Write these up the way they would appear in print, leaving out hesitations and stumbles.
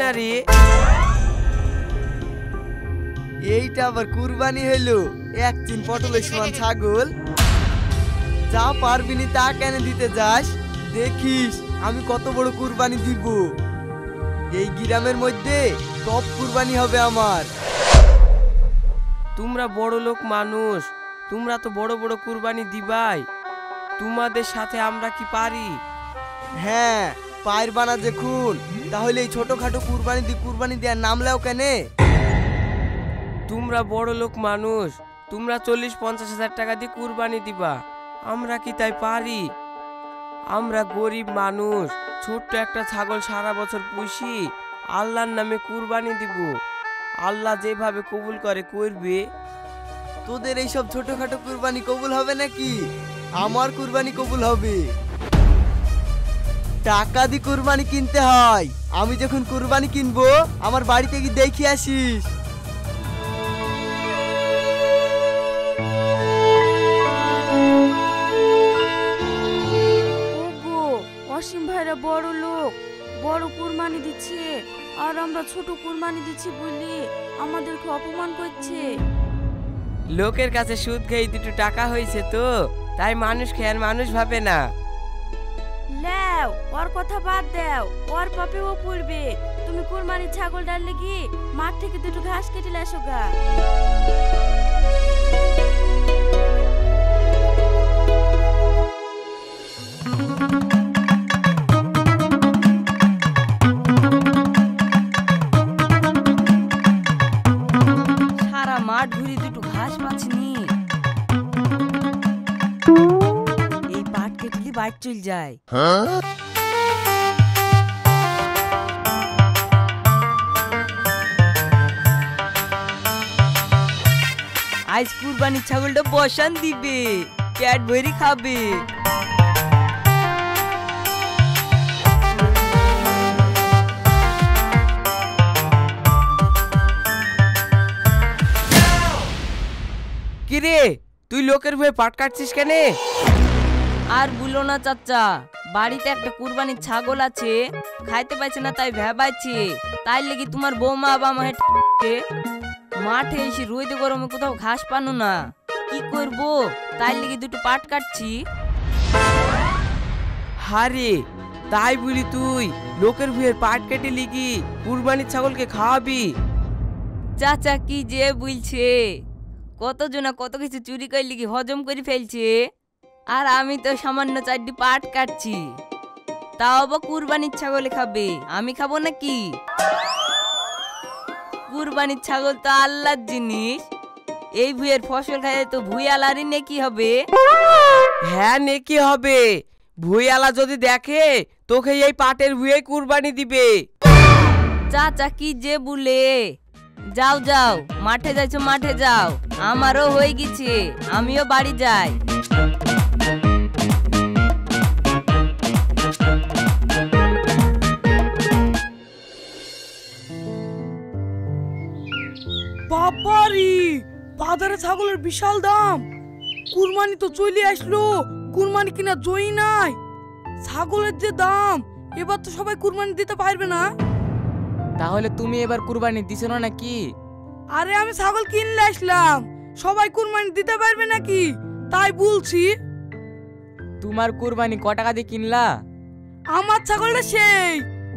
না রে। এইটা আবার কুরবানি হইলো? এক চিন পটলের সমান ছাগল। যা পারবি নি তা কেন দিতে যাস? দেখিস আমি কত বড় কুরবানি দিব। এই গ্রামের মধ্যে টপ কুরবানি হবে আমার। তোমরা বড় লোক মানুষ, তোমরা তো বড় বড় কুরবানি দিবাই, তোমাদের সাথে আমরা কি পারি? হ্যাঁ পায়ের বানা যে খুন, তাহলে এই ছোটখাটো কুরবানি দেওয়ার নাম লেও কেনে? তোমরা বড় লোক মানুষ, তোমরা 40-50 হাজার টাকা দিয়ে কুরবানি দিবা, আমরা কি তাই পারি? আমরা গরিব মানুষ, ছোট্ট একটা ছাগল সারা বছর পুষি, আল্লাহর নামে কুরবানি দিব। আল্লাহ যেভাবে কবুল করে করবে। তোদের এইসব ছোটখাটো কুরবানি কবুল হবে নাকি? আমার কুরবানি কবুল হবে। টাকা দিয়ে কুরবানি কিনতে হয়। আমি যখন কুরবানি কিনবো আমার বাড়িতে গিয়ে দেখে আসিস। অসীম ভাইরা বড় লোক, বড় কুরবানি দিচ্ছে, আর আমরা ছোট কুরবানি দিচ্ছি বলি আমাদেরকে অপমান করছে। লোকের কাছে সুদ খেয়ে দুটো টাকা হয়েছে তো, তাই মানুষকে আর মানুষ ভাবে না। লেও ওর কথা বাদ দাও, ওর পাপে ও পড়বে। তুমি কুরবানির ছাগল ডাললে কি মাঠ থেকে দুটো ঘাস কেটে এসো গা। সারা মাঠ ঘুরে দুটো ঘাস পাচ্ছিনি, এই পাট কেটলি বাইট চল যায়। আজ কুরবানির ছাগলটা বসান দিবে, পেট ভরি খাবে। কিরে তুই লোকের ভয়ে পাট কাটছিস কেন? আর বলো না চাচা, বাড়িতে একটা কুরবানির ছাগল আছে, খাইতে পাইছে না তাই ভেবাইছে। তাই লেগে তোমার বৌমা বা মাঠে এসে রোদে গরমে কোথাও ঘাস পানো না, কি করব? তাই লেগে দুটো পাট কাটছি। হারে তাই বলি তুই লোকের ভুয়ের পাট কেটে লিগি কুরবানির ছাগলকে খাওয়াবি? চাচা কি যে বলছে, কতজনা কত কিছু চুরি করে লিগি হজম করে ফেলছে, আর আমি তো সামান্য 4টি পাট কাটছি। তাও আবার কুরবানির ছাগলে খাবে, আমি খাবো নাকি? কুরবানির ছাগল তো আল্লাহর জিনিস, এই ভুঁইয়ের ফসল খাইলে তো ভুঁইয়ালারই নেকি হবে। হ্যাঁ নেকি হবে, ভুঁইয়ালা যদি দেখে তোকে এই পাটের ভুঁয়ে কুরবানি দিবে। চাচা কি যে বলে, যাও যাও মাঠে যাইছো মাঠে যাও, আমারও হয়ে গেছে, আমিও বাড়ি যাই। বাবারি, বাজারে ছাগলের বিশাল দাম। কুরবানি তো চলে আসলো, কুরবানি কিনা জয়ী নাই। ছাগলের যে দাম, এবার তো সবাই কুরবানি দিতে পারবে না। তাহলে তুমি এবার কুরবানি দিছো না নাকি? আরে আমি ছাগল কিনলে আসলাম, সবাই কুরবানি দিতে পারবে নাকি তাই বলছি। তোমার কুরবানি ক টাকা দিয়ে কিনলা? আমার ছাগলটা সেই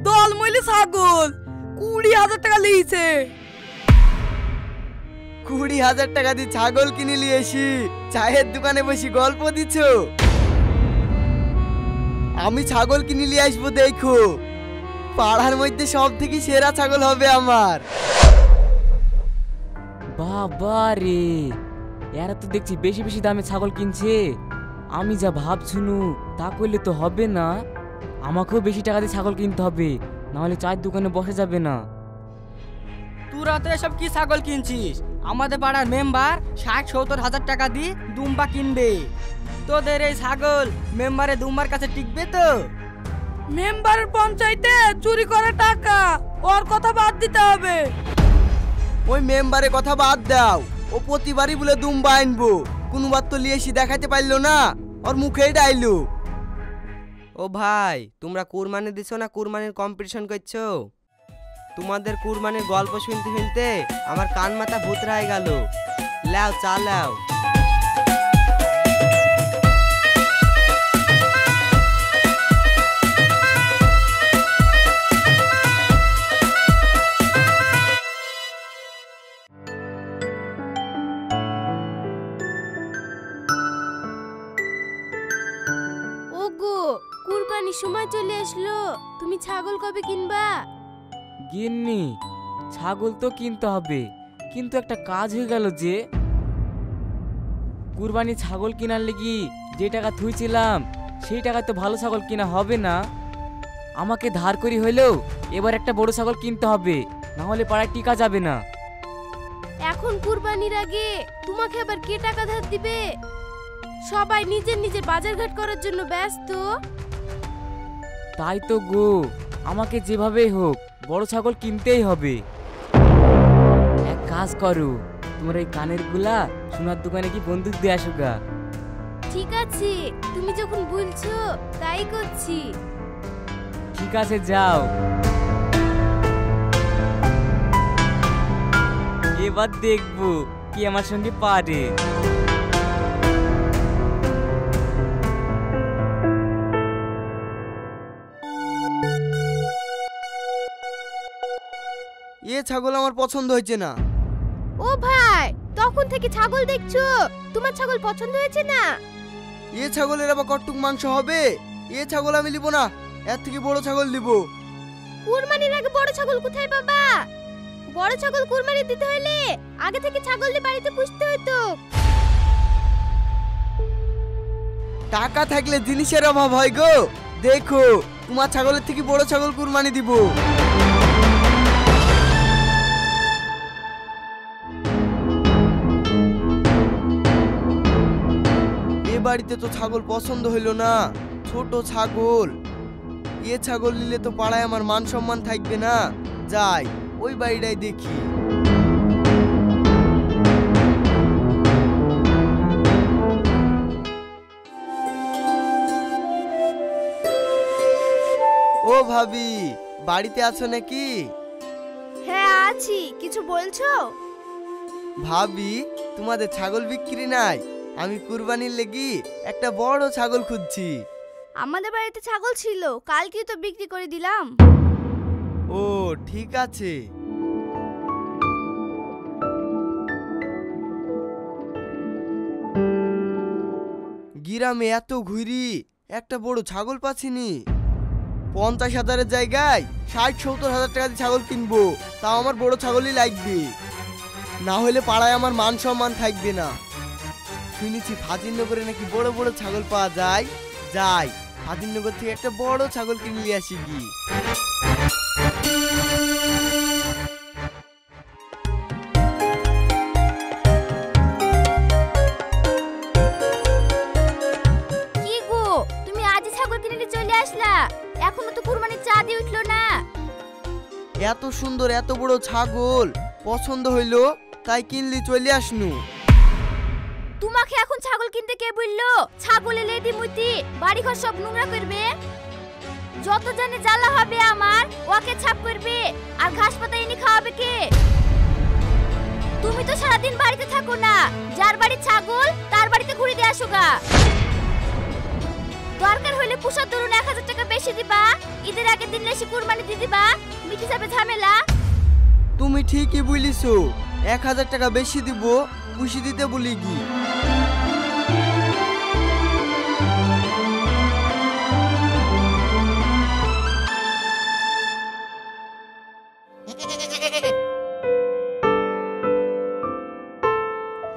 দল মইলে ছাগল 20,000 টাকা লিয়েছে। 20,000 টাকা দিয়ে ছাগল কিনে লিয়েছি, চায়ের দোকানে বসে গল্প দিচ্ছ? আমি ছাগল কিনে নিয়ে আসবো, দেখো পাড়ার মধ্যে সব থেকে সেরা ছাগল হবে আমার। বাবা রে, এরা তো দেখছি বেশি বেশি দামে ছাগল কিনছে। আমি যা ভাবছুনু তা করলে তো হবে না, আমাকেও বেশি টাকা দিয়ে ছাগল কিনতে হবে, নাহলে চায়ের দোকানে বসে যাবে না। তোরা তো এসব কি ছাগল কিনছিস? আমাদের পাড়ার মেম্বার 60-70 হাজার টাকা দিয়ে দুম্বা কিনবে। তোদের এই ছাগল মেম্বারের দুম্বার কাছে টিকবে তো? মেম্বারের পঞ্চায়েতে চুরি করা টাকা, ওর কথা বাদ দিতে হবে। ওই মেম্বারের কথা বাদ দাও, ও প্রতিবারই বলে দুম্বা আনবো, কোনবার তো লিয়েছি দেখাতে পারলো না, ওর মুখেই ডাইলো। ও ভাই, তোমরা কুরবানি দিছো না কুরবানির কম্পিটিশন করছো? তোমাদের কুরবানির গল্প শুনতে শুনতে আমার কান মাথা ভুতরাই গেল। লাও চা লাও। ওগো, কুরবানির সময় চলে আসলো, তুমি ছাগল কবে কিনবা? গিন্নি, ছাগল তো কিনতে হবে, কিন্তু একটা কাজ হয়ে গেল যে কুরবানি ছাগল কেনার লেগে যে টাকা থুইছিলাম সেই টাকায় তো ভালো ছাগল কিনা হবে না। আমাকে ধার করি হইলেও এবার একটা বড় ছাগল কিনতে হবে, না হলে পাড়ায় টিকা যাবে না। এখন কুরবানির আগে তোমাকে আবার কে টাকা ধার দিবে? সবাই নিজের নিজের বাজারঘাট করার জন্য ব্যস্ত। তাই তো গো, আমাকে যেভাবেই হোক বড় ছাগল কিনতেই হবে। এক কাজ করো, তোমার এই কানের গুলা সোনার দোকানে কি বন্দুক দিয়ে আসো গা। ঠিক আছে, তুমি যখন বলছো তাই করছি। ঠিক আছে, যাও। এবার দেখবো কি আমার সঙ্গে পারে। এ ছাগল আমার পছন্দ হয়েছে না। ও ভাই, তখন থেকে ছাগল দেখছো, তোমার ছাগল পছন্দ হয়েছে না? এ ছাগলের আবার কটুক মাংস হবে? এ ছাগল আমি নিব না, এর থেকে বড় ছাগল নিব। কুরবানির আগে বড় ছাগল কোথায় পাবা? বড় ছাগল কুরবানি দিতে হলে আগে থেকে ছাগল নিয়ে বাড়িতে পুষতে হতো। টাকা থাকলে জিনিসের অভাব হয় গো। দেখো, তোমার ছাগলের থেকে বড় ছাগল কুরবানি দিব। এ বাড়িতে তো ছাগল পছন্দ হইল না, ছোট ছাগল। এ ছাগল নিলে তো পাড়ায় আমার মান সম্মান থাকবে না। যাই ওই বাড়িটাই দেখি। ও ভাবি, বাড়িতে আছো নাকি? হ্যাঁ আছি, কিছু বলছো? ভাবি, তোমাদের ছাগল বিক্রি নাই? আমি কুরবানির লেগি একটা বড় ছাগল খুঁজছি। আমাদের বাড়িতে ছাগল ছিল, কালকে তো বিক্রি করে দিলাম। ও ঠিক আছে। গ্রামে এত ঘুরি একটা বড় ছাগল পাচ্ছিনি। 50,000-এর জায়গায় 60-70 হাজার টাকা দিয়ে ছাগল কিনবো, তাও আমার বড় ছাগলই লাগবে, না হলে পাড়ায় আমার মান সম্মান থাকবে না। শুনেছি ফাজিলনগরে নাকি বড় বড় ছাগল পাওয়া যায়। যাই ফাজিলনগর থেকে একটা বড় ছাগল কিনে নিয়ে আসি কি। কি গো, তুমি আজই ছাগল কিনে নিয়ে চলে আসলা? এখনো তো কুরবানির চাঁদ উঠলো না। এত সুন্দর এত বড় ছাগল পছন্দ হইলো, তাই কিনলি চলে আসনু। তোমাকে এখন ছাগল কিনতে কে বললো? ছাগলে লেদি মুতি বাড়িঘর সব নোংরা করবে। যত জানে জ্বালা হবে আমার, ওকে ছাপ করবে আর ঘাস পাতা এনে খাওয়াবে কে? তুমি তো সারাদিন বাড়িতে থাকো না, যার বাড়ি ছাগল তার বাড়িতে ঘুরে দিয়ে আসো গা। দরকার হলে পুষার ধরুন 1000 টাকা বেশি দিবা, ঈদের আগের দিন এসে কুরবানি দিয়ে দিবা, মিটি যাবে ঝামেলা। তুমি ঠিকই বলিছো, 1000 টাকা বেশি দিব, পুষি দিতে বলি কি।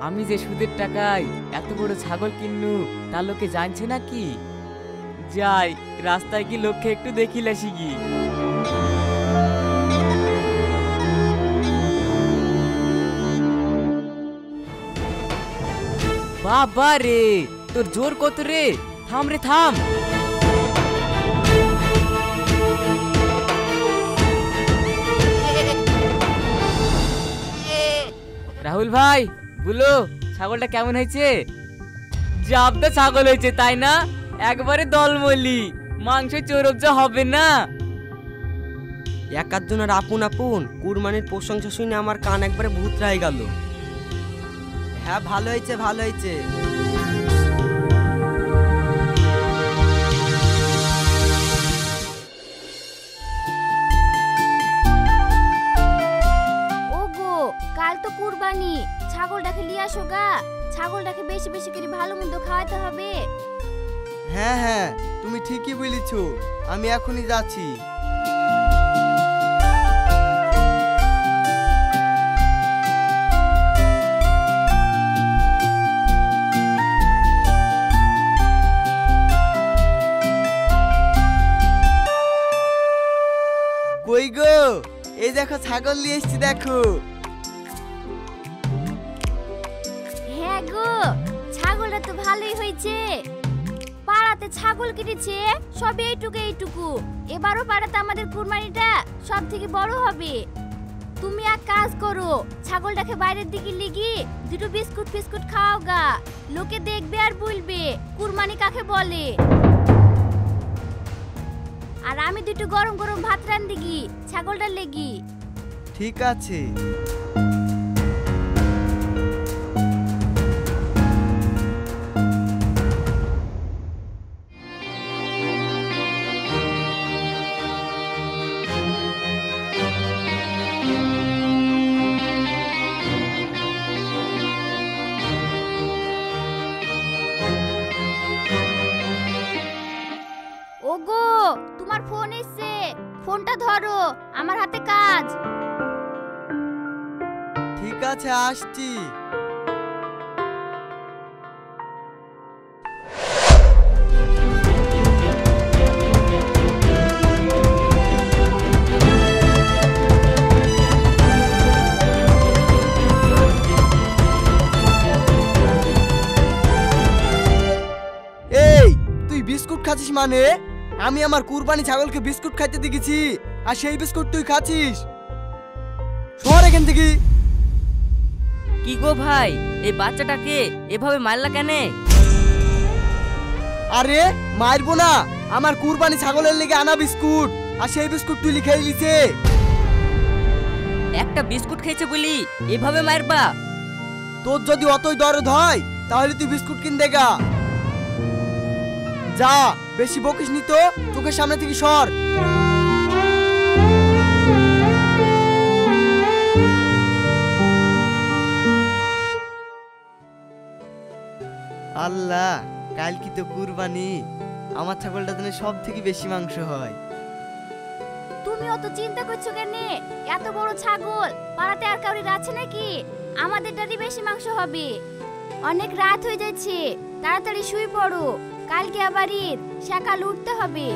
আমি যে সুদের টাকায় এত বড় ছাগল কিনলু তা লোকে জানছে নাকি? যাই রাস্তায় কি লোককে একটু দেখিলে শিখি। বাবা রে, তোর জোর কত রে? থাম রে থাম। রাহুল ভাই, বলো ছাগলটা কেমন হয়েছে? জাবদা ছাগল হয়েছে তাই না? একবারে দলমলি, মাংস চোরবজা হবে না। এক আধজনের আপন আপন কুরবানির প্রশংসা শুনে আমার কান একবারে ভূত রায় গেল। হ্যাঁ, ভালো হয়েছে, ভালো হয়েছে। ওগো, কাল তো কুরবানি, ছাগলটাকে নিয়ে আসো গা। ছাগলটাকে বেশি বেশি করে ভালো মন্দ খাওয়াতে হবে। হ্যাঁ হ্যাঁ, তুমি ঠিকই বলেছো, আমি এখনই যাচ্ছি। কই গো, এই দেখো ছাগল নিয়ে এসছি, দেখো। হ্যাঁ গো, ছাগলটা তো ভালোই হয়েছে। পাড়াতে ছাগল কিনেছে সব এইটুকু এইটুকু। এবারও পাড়াতে আমাদের কুরবানিটা সব থেকে বড় হবে। তুমি এক কাজ করো, ছাগলটাকে বাইরের দিকে লিগি দুটো বিস্কুট ফিস্কুট খাও গা। লোকে দেখবে আর বলবে কুরবানি কাকে বলে। আর আমি দুটো গরম গরম ভাত রান্ধি গি ছাগলটার লেগি। ঠিক আছে। ওগো, তোমার ফোন এসছে, ফোনটা ধরো, আমার হাতে কাজ। ঠিক আছে, আসছি। এই, তুই বিস্কুট খাচ্ছিস মানে? আমি আমার কুরবানি ছাগলকে বিস্কুট খাইতে দেখেছি, আর সেই বিস্কুট তুই খাচ্ছিস? সর এখান থেকে। কি গো ভাই, এই বাচ্চাটাকে এভাবে মারলা কেন? আরে মারবো না, আমার কুরবানি ছাগলের লেগে আনা বিস্কুট, আর সেই বিস্কুট তুই লিখে দিছে। একটা বিস্কুট খেয়েছে বলি এভাবে মারবা? তোর যদি অতই দরদ হয় তাহলে তুই বিস্কুট কিন দেগা। যা, বেশি বকিস নি তো, চোখের সামনে থেকে সর। আল্লাহ, কাল কি তো কুরবানি, আমার ছাগলটা দিনে সব থেকে বেশি মাংস হয়। তুমি অত চিন্তা করছো কেন? এত বড় ছাগল পাড়াতে আর কাউরির আছে নাকি? আমাদেরটারই বেশি মাংস হবে। অনেক রাত হয়ে যাচ্ছে, তাড়াতাড়ি শুয়ে পড়ো, কালকে আবার ঈদ, সকাল উঠতে হবে।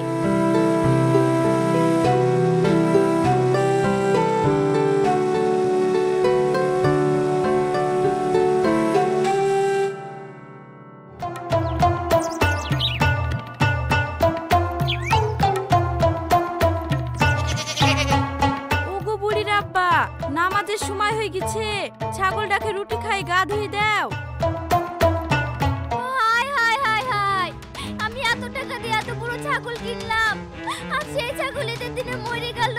ওগো বুড়ির আব্বা, নামাজের সময় হয়ে গেছে, ছাগলটাকে রুটি খাই গা ধুই দাও। হায় হায় হায় হায়, আমি এত টাকা দিয়ে এত বড় ছাগল কিনলাম, আর সেই ছাগল এদের দিনে মরে গেল।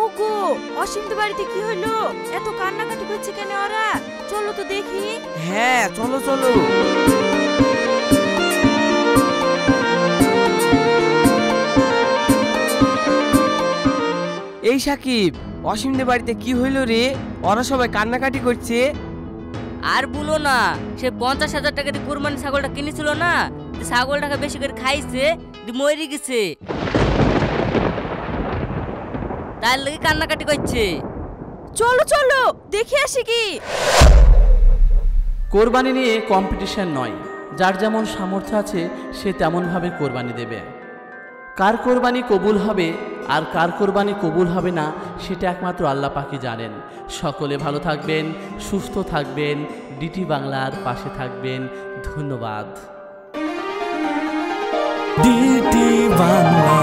ওগো, অসীমদের বাড়িতে কি হলো? এত কান্নাকাটি করছে কেন ওরা? চলো তো দেখি। হ্যাঁ, চলো চলো। এই সাকিব, অসীমদের বাড়িতে কি হইল রে? ওরা সবাই কান্নাকাটি করছে। আর বলো না, সে 50,000 টাকা দিয়ে কুরবানি ছাগলটা কিনেছিল না, ছাগলটাকে বেশি করে খাইছে, মরে গেছে, তার লাগে কান্নাকাটি করছে। চলো চলো দেখে আসি কি। কোরবানি নিয়ে কম্পিটিশন নয়, যার যেমন সামর্থ্য আছে সে তেমনভাবে কোরবানি দেবে। কার কোরবানি কবুল হবে আর কার কোরবানি কবুল হবে না সেটা একমাত্র আল্লাহ পাকই জানেন। সকলে ভালো থাকবেন, সুস্থ থাকবেন, ডিটি বাংলার পাশে থাকবেন। ধন্যবাদ। ডিটি বাংলা।